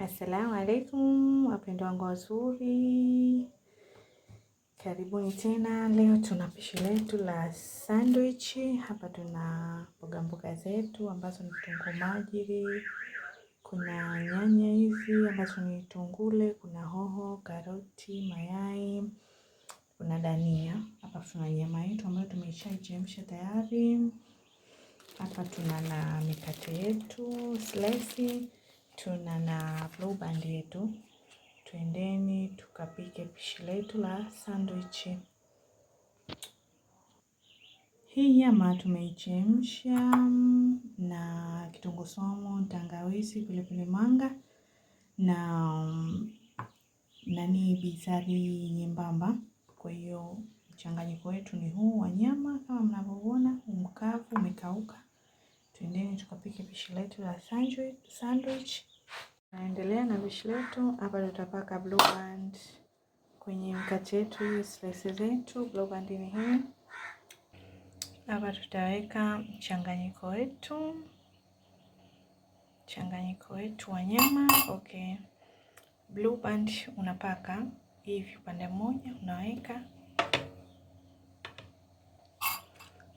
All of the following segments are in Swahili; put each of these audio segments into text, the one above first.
Assalamu alaikum, wapendwa wangu wazuri, karibuni tena. Leo tuna pishi letu la sandwich. Hapa tuna mboga zetu ambazo ni vitunguu maji, kuna nyanya hizi ambazo ni tungule, kuna hoho, karoti, mayai, kuna dania. Hapa tuna nyama yetu ambayo tumeshaichemsha tayari. Hapa tuna na mikate yetu slice, tuna na blue band yetu. Twendeni tukapike pishi letu la sandwich. Hii nyama tumeichemsha na kitunguu saumu, tangawizi, pilipili manga na bizari nyembamba. Kwa hiyo mchanganyiko wetu ni huu wa nyama kama mnavyoona, mkavu umekauka. Twendeni tukapike pishi letu la sandwich. Naendelea na pishi letu. Hapa tutapaka blue band kwenye mkate wetu, hii slices zetu. Blue band ni hii. Hapa tutaweka mchanganyiko wetu wa nyama. Okay. Blue band unapaka hivi upande mmoja, unaweka.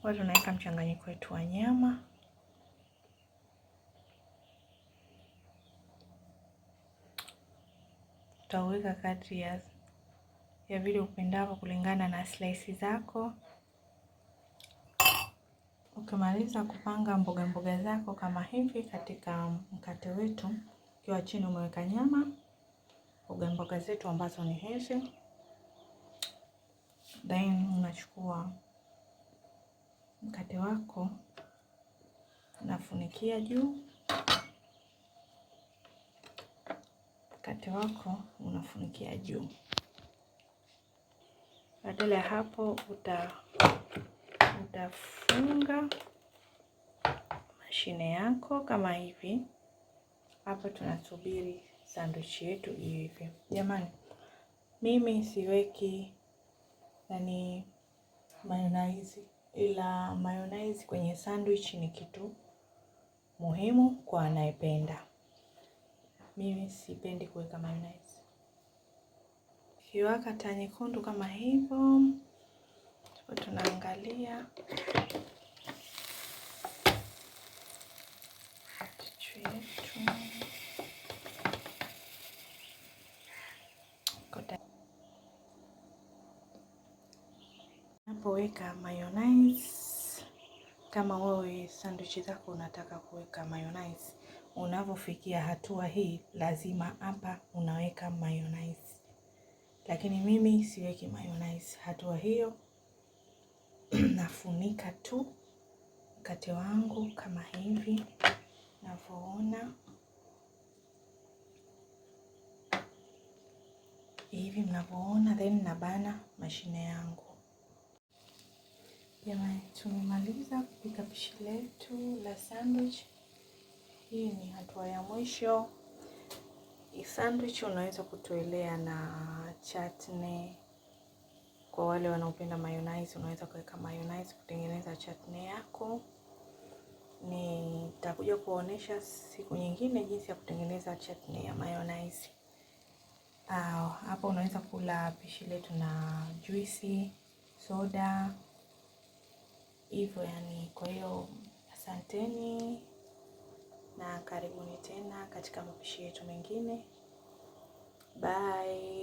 Watu tunaweka mchanganyiko wetu wa nyama. Utaweka kadri ya vile upendavyo kulingana na slices zako. Ukimaliza kupanga mboga zako kama hivi katika mkate wetu, ukiwa chini umeweka nyama, mboga zetu ambazo ni hizi. Then unachukua mkate wako unafunikia juu. Badala ya hapo utafunga mashine yako kama hivi. Hapa tunasubiri sandwich yetu iive. Jamani, mimi siweki mayonnaise, ila mayonnaise kwenye sandwich ni kitu muhimu kwa anayependa. Mimi sipendi kuweka mayonnaise. Kiwaka taa nyekundu kama hivyo, tunaangalia napoweka mayonnaise. Kama wewe sandwich zako unataka kuweka mayonnaise, unavyofikia hatua hii lazima hapa unaweka mayonnaise. Lakini mimi siweki mayonnaise hatua hiyo. Nafunika tu mkate wangu kama hivi mnavyoona. Then nabana mashine yangu. Jamani, tumemaliza kupika pishi letu la sandwich. Hii ni hatua ya mwisho. Hii sandwich unaweza kutoelea na chutney. Kwa wale wanaopenda mayonnaise, unaweza kuweka mayonnaise kutengeneza chutney yako. Nitakuja kuonesha siku nyingine jinsi ya kutengeneza chutney ya mayonnaise. Hapa unaweza kula pishi letu na juisi, soda, hivyo yani. Kwa hiyo asanteni na karibuni tena katika mapishi yetu mengine. Bye.